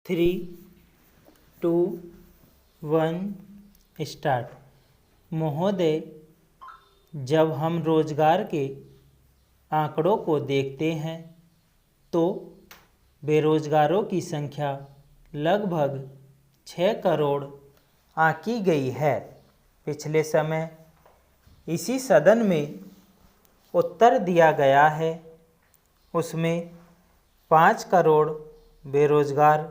3, 2, 1 start. महोदय, जब हम रोजगार के आंकड़ों को देखते हैं तो बेरोजगारों की संख्या लगभग 6 करोड़ आंकी गई है। पिछले समय इसी सदन में उत्तर दिया गया है, उसमें 5 करोड़ बेरोजगार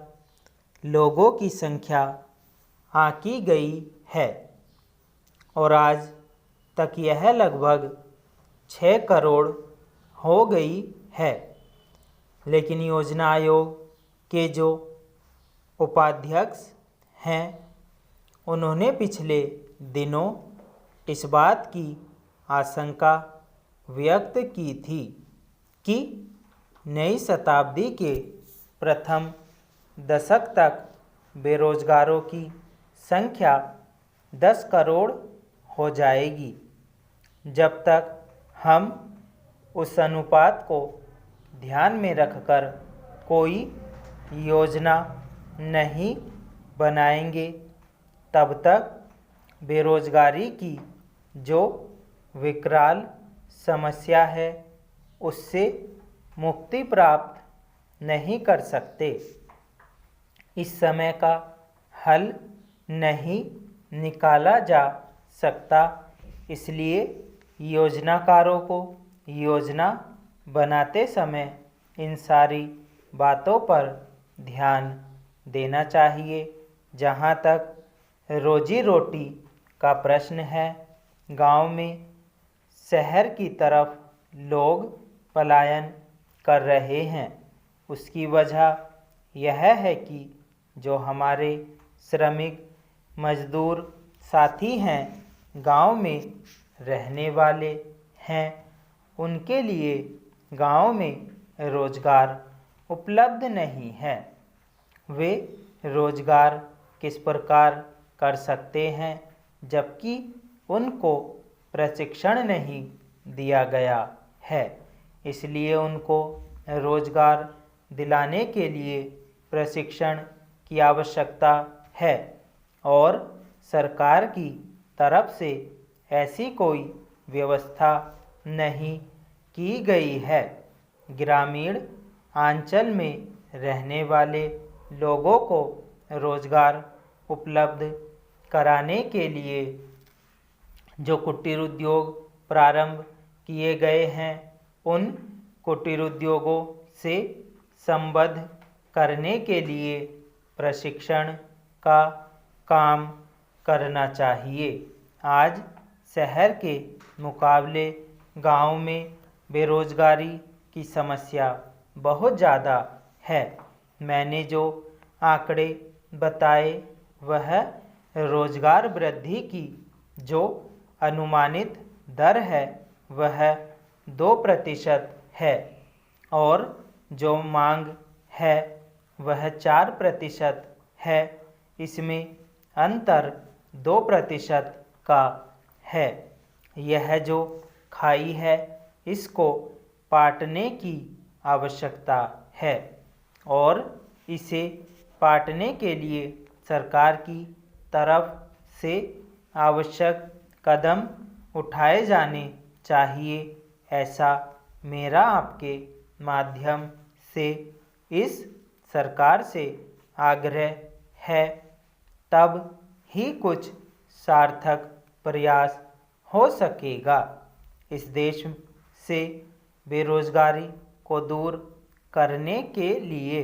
लोगों की संख्या आंकी गई है और आज तक यह लगभग 6 करोड़ हो गई है। लेकिन योजना आयोग के जो उपाध्यक्ष हैं, उन्होंने पिछले दिनों इस बात की आशंका व्यक्त की थी कि नई शताब्दी के प्रथम दशक तक बेरोजगारों की संख्या 10 करोड़ हो जाएगी। जब तक हम उस अनुपात को ध्यान में रखकर कोई योजना नहीं बनाएंगे, तब तक बेरोजगारी की जो विकराल समस्या है, उससे मुक्ति प्राप्त नहीं कर सकते। इस समय का हल नहीं निकाला जा सकता, इसलिए योजनाकारों को योजना बनाते समय इन सारी बातों पर ध्यान देना चाहिए। जहाँ तक रोजी रोटी का प्रश्न है, गांव में शहर की तरफ लोग पलायन कर रहे हैं। उसकी वजह यह है कि जो हमारे श्रमिक मजदूर साथी हैं, गांव में रहने वाले हैं, उनके लिए गांव में रोजगार उपलब्ध नहीं है। वे रोजगार किस प्रकार कर सकते हैं, जबकि उनको प्रशिक्षण नहीं दिया गया है। इसलिए उनको रोजगार दिलाने के लिए प्रशिक्षण की आवश्यकता है और सरकार की तरफ से ऐसी कोई व्यवस्था नहीं की गई है। ग्रामीण अंचल में रहने वाले लोगों को रोजगार उपलब्ध कराने के लिए जो कुटीर उद्योग प्रारंभ किए गए हैं, उन कुटीर उद्योगों से संबद्ध करने के लिए प्रशिक्षण का काम करना चाहिए। आज शहर के मुकाबले गांव में बेरोजगारी की समस्या बहुत ज़्यादा है। मैंने जो आंकड़े बताए वह रोजगार वृद्धि की जो अनुमानित दर है वह 2% है और जो मांग है वह 4% है। इसमें अंतर 2% का है। यह जो खाई है, इसको पाटने की आवश्यकता है और इसे पाटने के लिए सरकार की तरफ से आवश्यक कदम उठाए जाने चाहिए। ऐसा मेरा आपके माध्यम से इस सरकार से आग्रह है, तब ही कुछ सार्थक प्रयास हो सकेगा। इस देश से बेरोजगारी को दूर करने के लिए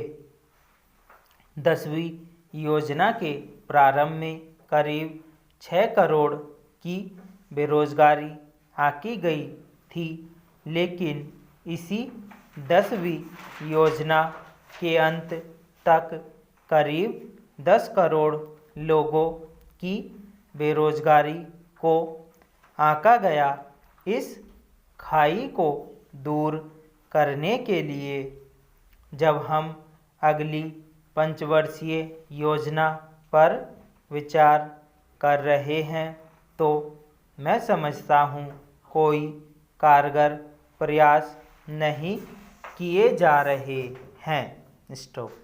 10वीं योजना के प्रारंभ में करीब 6 करोड़ की बेरोजगारी आंकी गई थी, लेकिन इसी 10वीं योजना के अंत तक करीब 10 करोड़ लोगों की बेरोजगारी को आंका गया। इस खाई को दूर करने के लिए जब हम अगली पंचवर्षीय योजना पर विचार कर रहे हैं, तो मैं समझता हूँ कोई कारगर प्रयास नहीं किए जा रहे हैं। स्टॉप।